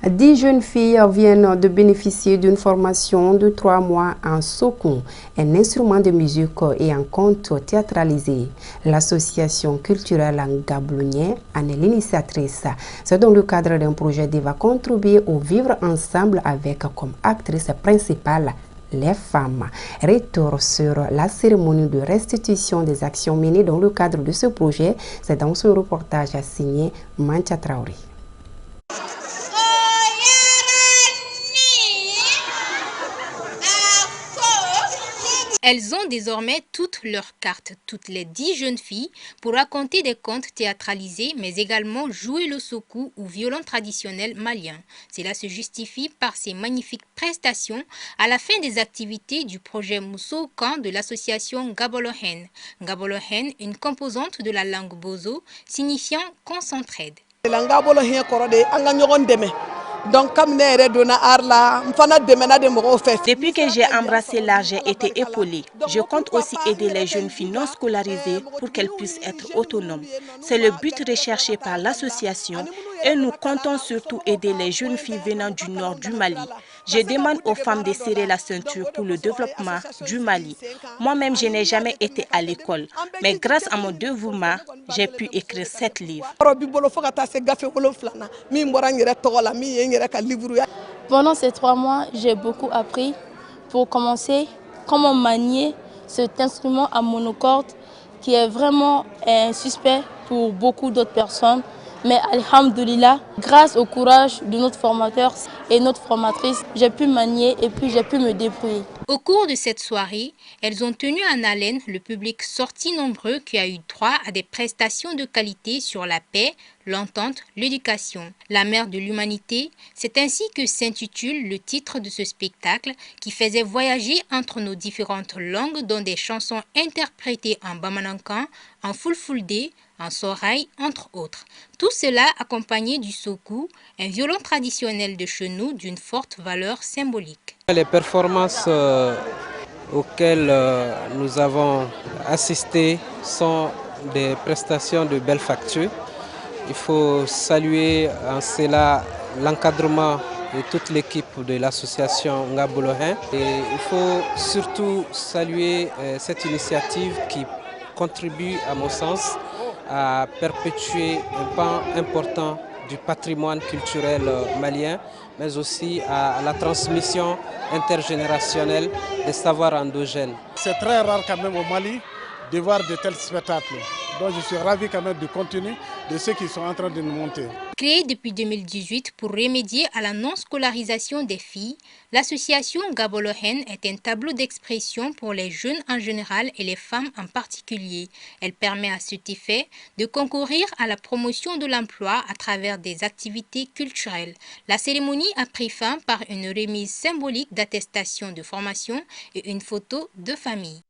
10 jeunes filles viennent de bénéficier d'une formation de 3 mois en sokun, un instrument de musique et en conte théâtralisé. L'association culturelle Ngablounien en est l'initiatrice. C'est dans le cadre d'un projet qui va contribuer au vivre ensemble avec comme actrice principale les femmes. Retour sur la cérémonie de restitution des actions menées dans le cadre de ce projet, c'est dans ce reportage signé Mancha Traoré. Elles ont désormais toutes leurs cartes, toutes les 10 jeunes filles, pour raconter des contes théâtralisés, mais également jouer le sokou ou violon traditionnel malien. Cela se justifie par ces magnifiques prestations à la fin des activités du projet Moussoukan de l'association Ngabolohen. Ngabolohen, une composante de la langue bozo, signifiant qu'on s'entraide. Depuis que j'ai embrassé l'art, j'ai été épaulée. Je compte aussi aider les jeunes filles non scolarisées pour qu'elles puissent être autonomes. C'est le but recherché par l'association et nous comptons surtout aider les jeunes filles venant du nord du Mali. Je demande aux femmes de serrer la ceinture pour le développement du Mali. Moi-même, je n'ai jamais été à l'école, mais grâce à mon dévouement, j'ai pu écrire 7 livres. Pendant ces 3 mois, j'ai beaucoup appris pour commencer comment manier cet instrument à monocorde qui est vraiment un suspect pour beaucoup d'autres personnes. Mais alhamdoulilah, grâce au courage de notre formateur et notre formatrice, j'ai pu manier et puis j'ai pu me débrouiller. Au cours de cette soirée, elles ont tenu en haleine le public sorti nombreux qui a eu droit à des prestations de qualité sur la paix, l'entente, l'éducation. La mère de l'humanité, c'est ainsi que s'intitule le titre de ce spectacle qui faisait voyager entre nos différentes langues dans des chansons interprétées en bamanankan, en fulfulde, en sorail, entre autres. Tout cela accompagné du sokou, un violon traditionnel de chez nous d'une forte valeur symbolique. Les performances auxquelles nous avons assisté sont des prestations de belle facture. Il faut saluer en cela l'encadrement de toute l'équipe de l'association Ngabolohen. Et il faut surtout saluer cette initiative qui contribue, à mon sens, à perpétuer un pan important du patrimoine culturel malien, mais aussi à la transmission intergénérationnelle des savoirs endogènes. C'est très rare quand même au Mali de voir de tels spectacles. Donc je suis ravi quand même du contenu de ceux qui sont en train de nous monter. Créée depuis 2018 pour remédier à la non-scolarisation des filles, l'association Ngabolohen est un tableau d'expression pour les jeunes en général et les femmes en particulier. Elle permet à cet effet de concourir à la promotion de l'emploi à travers des activités culturelles. La cérémonie a pris fin par une remise symbolique d'attestation de formation et une photo de famille.